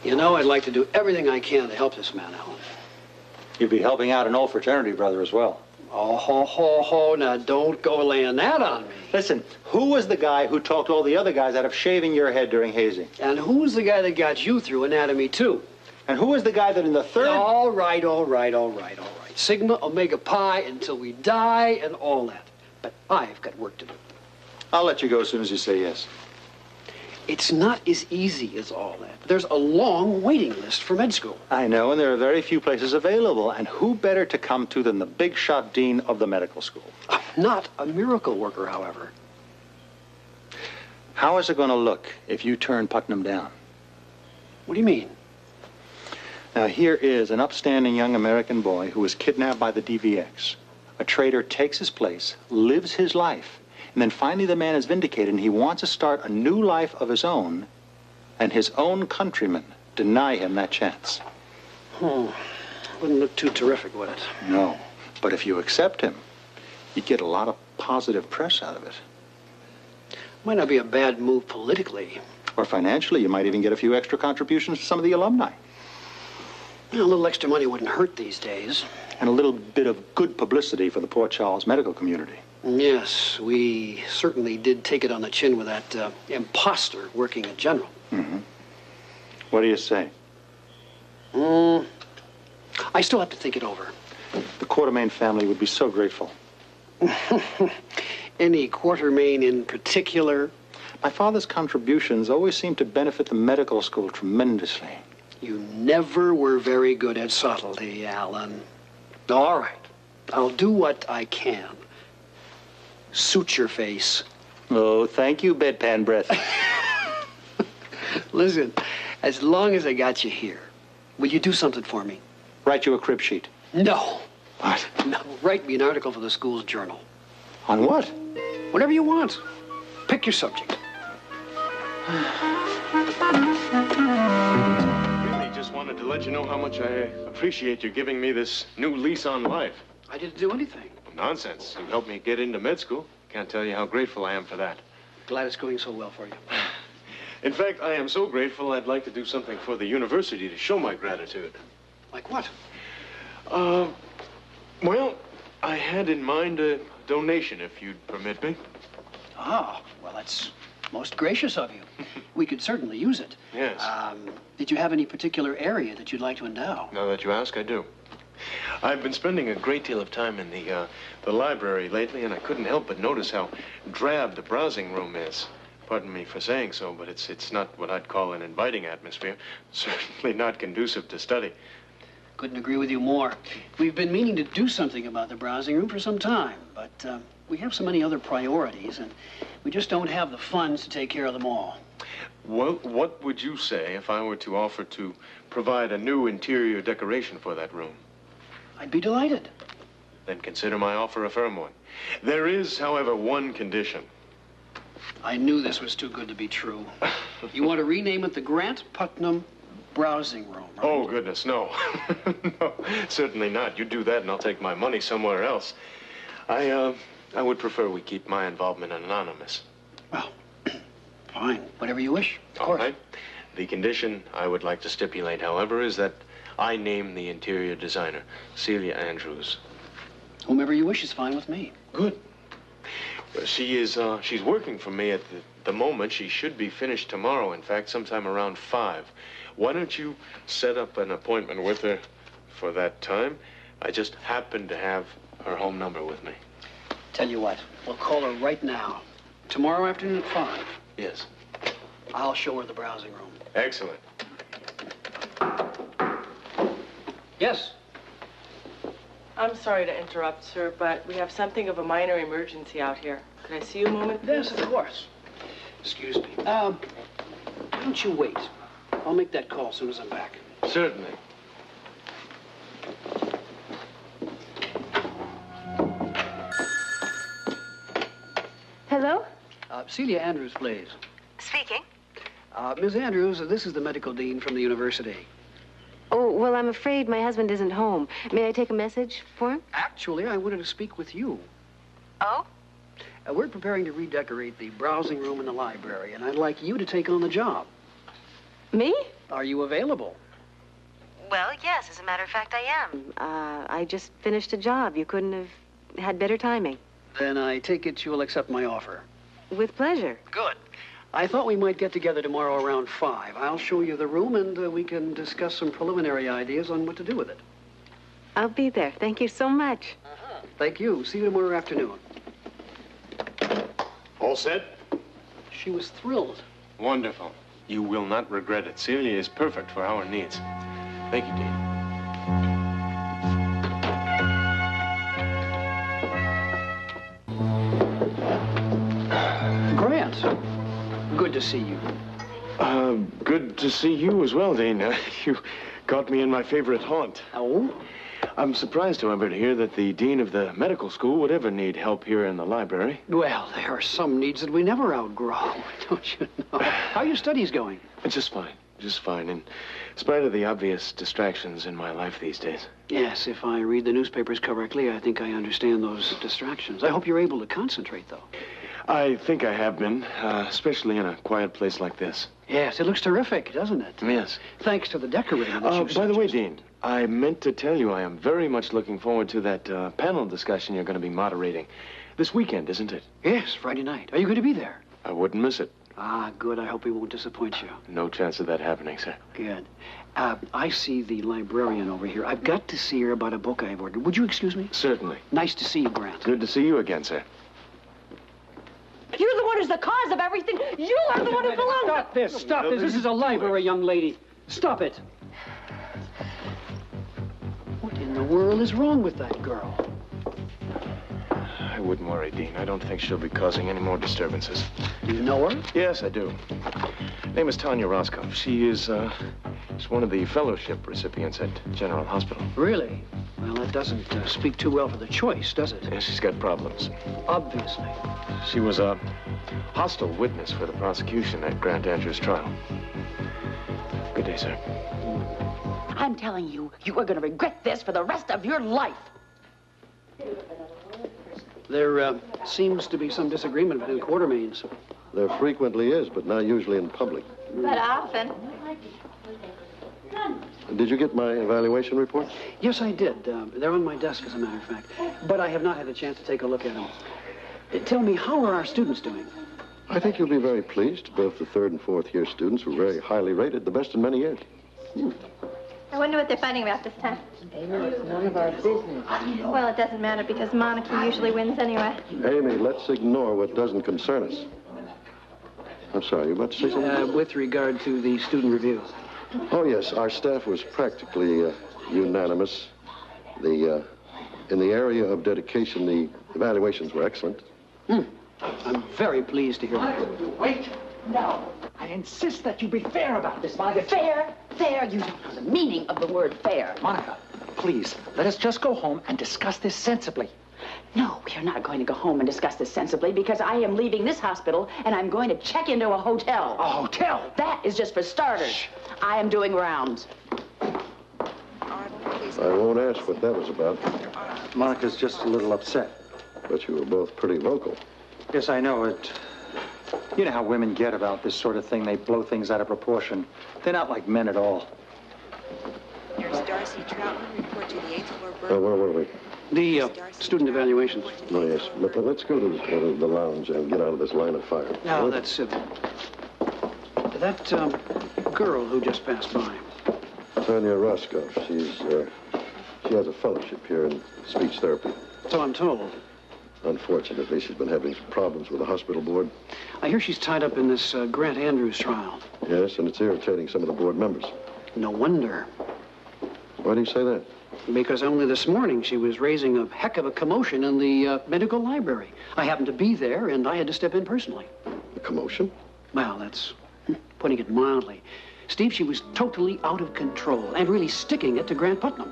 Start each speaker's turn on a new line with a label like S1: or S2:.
S1: You know, I'd like to do everything I can to help this man, Alan.
S2: You'd be helping out an old fraternity brother as well.
S1: Oh, ho. Now, don't go laying that on me.
S2: Listen, who was the guy who talked all the other guys out of shaving your head during hazing?
S1: And who's the guy that got you through anatomy, too?
S2: And who was the guy that in the third...
S1: All right. Sigma, Omega, Pi, until we die and all that. But I've got work to do.
S2: I'll let you go as soon as you say yes.
S1: It's not as easy as all that. There's a long waiting list for med school.
S2: I know, and there are very few places available. And who better to come to than the big shot dean of the medical school?
S1: I'm not a miracle worker, however.
S2: How is it going to look if you turn Putnam down?
S1: What do you mean?
S2: Now, here is an upstanding young American boy who was kidnapped by the DVX. A traitor takes his place, lives his life, and then finally the man is vindicated and he wants to start a new life of his own, and his own countrymen deny him that chance.
S1: Wouldn't look too terrific, would it?
S2: No, but if you accept him, you get a lot of positive press out of it.
S1: Might not be a bad move politically.
S2: Or financially, you might even get a few extra contributions to some of the alumni.
S1: You know, a little extra money wouldn't hurt these days.
S2: And a little bit of good publicity for the Port Charles medical community.
S1: Yes, we certainly did take it on the chin with that imposter working at General.
S2: Mm-hmm. What do you say?
S1: I still have to think it over.
S2: The Quartermain family would be so grateful.
S1: Any Quartermain in particular?
S2: My father's contributions always seemed to benefit the medical school tremendously.
S1: You never were very good at subtlety, Alan. All right. I'll do what I can. Suit your face.
S2: Oh, thank you, bedpan breath.
S1: Listen, as long as I got you here, will you do something for me?
S2: Write you a crib sheet.
S1: No.
S2: What?
S1: No, write me an article for the school's journal.
S2: On what?
S1: Whatever you want. Pick your subject.
S3: Really just wanted to let you know how much I appreciate you giving me this new lease on life.
S1: I didn't do anything.
S3: Nonsense. You helped me get into med school. Can't tell you how grateful I am for that.
S1: Glad it's going so well for you.
S3: In fact, I am so grateful I'd like to do something for the university to show my gratitude.
S1: Like what?
S3: Well, I had in mind a donation, if you'd permit me.
S1: Ah, well, that's most gracious of you. We could certainly use it.
S3: Yes.
S1: Did you have any particular area that you'd like to endow?
S3: Now that you ask, I do. I've been spending a great deal of time in the library lately, and I couldn't help but notice how drab the browsing room is. Pardon me for saying so, but it's not what I'd call an inviting atmosphere. Certainly not conducive to study.
S1: Couldn't agree with you more. We've been meaning to do something about the browsing room for some time, but we have so many other priorities, and we just don't have the funds to take care of them all.
S3: Well, what would you say if I were to offer to provide a new interior decoration for that room?
S1: I'd be delighted.
S3: Then consider my offer a firm one. There is, however, one condition.
S1: I knew this was too good to be true. You want to rename it the Grant Putnam Browsing Room, right?
S3: Oh, goodness, no. No, certainly not. You do that and I'll take my money somewhere else. I would prefer we keep my involvement anonymous.
S1: Well, fine. Whatever you wish, of course.
S3: All right. The condition I would like to stipulate, however, is that I name the interior designer, Celia Andrews.
S1: Whomever you wish is fine with me.
S3: Good. She's working for me at the moment. She should be finished tomorrow, in fact, sometime around 5. Why don't you set up an appointment with her for that time? I just happen to have her home number with me.
S1: Tell you what, we'll call her right now. Tomorrow afternoon at 5.
S3: Yes.
S1: I'll show her the browsing room.
S3: Excellent.
S1: Yes?
S4: I'm sorry to interrupt, sir, but we have something of a minor emergency out here. Could I see you a moment, please?
S1: Yes, of course. Excuse me. Why don't you wait? I'll make that call as soon as I'm back.
S3: Certainly.
S5: Hello?
S1: Celia Andrews, please.
S5: Speaking.
S1: Ms. Andrews, this is the medical dean from the university.
S5: Oh, well, I'm afraid my husband isn't home. May I take a message for him?
S1: Actually, I wanted to speak with you.
S5: Oh?
S1: We're preparing to redecorate the browsing room in the library, and I'd like you to take on the job.
S5: Me?
S1: Are you available?
S5: Well, yes, as a matter of fact, I am. I just finished a job. You couldn't have had better timing.
S1: Then I take it you'll accept my offer.
S5: With pleasure.
S1: Good. I thought we might get together tomorrow around 5. I'll show you the room, and we can discuss some preliminary ideas on what to do with it.
S5: I'll be there. Thank you so much.
S1: Thank you. See you tomorrow afternoon.
S3: All set?
S1: She was thrilled.
S3: Wonderful. You will not regret it. Celia is perfect for our needs. Thank you, Dean.
S1: Grant, good to see you.
S3: Good to see you as well, Dean. You caught me in my favorite haunt.
S1: Oh?
S3: I'm surprised, however, to hear that the dean of the medical school would ever need help here in the library.
S1: Well, there are some needs that we never outgrow, don't you know? How are your studies going?
S3: Just fine. Just fine, in spite of the obvious distractions in my life these days.
S1: Yes, if I read the newspapers correctly, I think I understand those distractions. I hope you're able to concentrate, though.
S3: I think I have been, especially in a quiet place like this.
S1: Yes, it looks terrific, doesn't it?
S3: Yes.
S1: Thanks to the decorating that you
S3: By the way,
S1: suggest.
S3: Dean, I meant to tell you I am very much looking forward to that panel discussion you're going to be moderating. This weekend, isn't it?
S1: Yes, Friday night. Are you going to be there?
S3: I wouldn't miss it.
S1: Ah, good. I hope we won't disappoint you.
S3: No chance of that happening, sir.
S1: Good. I see the librarian over here. I've got to see her about a book I've ordered. Would you excuse me?
S3: Certainly.
S1: Nice to see you, Grant.
S3: Good to see you again, sir.
S6: You're the one who's the cause of everything. You are the one who belongs.
S1: Stop this. Stop this. This is a library, young lady. Stop it. What in the world is wrong with that girl?
S3: I wouldn't worry, Dean. I don't think she'll be causing any more disturbances.
S1: Do you know her?
S3: Yes, I do. Name is Tanya Roscoe. She is, she's one of the fellowship recipients at General Hospital.
S1: Really? Well, that doesn't speak too well for the choice, does it?
S3: Yes, she's got problems.
S1: Obviously.
S3: She was a hostile witness for the prosecution at Grant Andrews' trial. Good day, sir.
S6: I'm telling you, you are going to regret this for the rest of your life.
S1: There seems to be some disagreement between Quartermains.
S7: There frequently is, but not usually in public.
S8: But often.
S7: Did you get my evaluation report?
S1: Yes, I did. They're on my desk, as a matter of fact. But I have not had a chance to take a look at them. Tell me, how are our students doing?
S7: I think you'll be very pleased. Both the third and fourth year students were very highly rated, the best in many years.
S8: I wonder what they're fighting about this time.
S5: It's none of our business.
S8: Well, it doesn't matter because Monica usually wins anyway.
S7: Amy, let's ignore what doesn't concern us. I'm sorry, you about to say something?
S1: With regard to the student review.
S7: Oh, yes, our staff was practically unanimous. In the area of dedication, the evaluations were excellent.
S1: I'm very pleased to hear that.
S9: Wait! No. I insist that you be fair about this, Monica.
S6: Fair? Fair? You don't know the meaning of the word fair.
S9: Monica, please, let us just go home and discuss this sensibly.
S6: No, we are not going to go home and discuss this sensibly because I am leaving this hospital and I'm going to check into a hotel.
S9: A hotel?
S6: That is just for starters. Shh. I am doing rounds.
S7: I won't ask what that was about,
S2: Monica's just a little upset.
S7: but you were both pretty vocal.
S2: Yes, I know it. You know how women get about this sort of thing. They blow things out of proportion. They're not like men at all.
S10: Nurse Darcy Troutman, report to the 8th floor.
S7: Where were we?
S1: The student evaluations.
S7: Oh, yes. Let's go to the lounge and get out of this line of fire.
S1: No, that's it. That girl who just passed by.
S7: Tanya Roscoe. She has a fellowship here in speech therapy.
S1: So I'm told.
S7: Unfortunately, she's been having some problems with the hospital board.
S1: I hear she's tied up in this Grant Andrews trial.
S7: Yes, and it's irritating some of the board members.
S1: No wonder.
S7: Why do you say that?
S1: Because only this morning she was raising a heck of a commotion in the medical library. I happened to be there, and I had to step in personally.
S7: A commotion?
S1: Well, that's putting it mildly. Steve, she was totally out of control and really sticking it to Grant Putnam.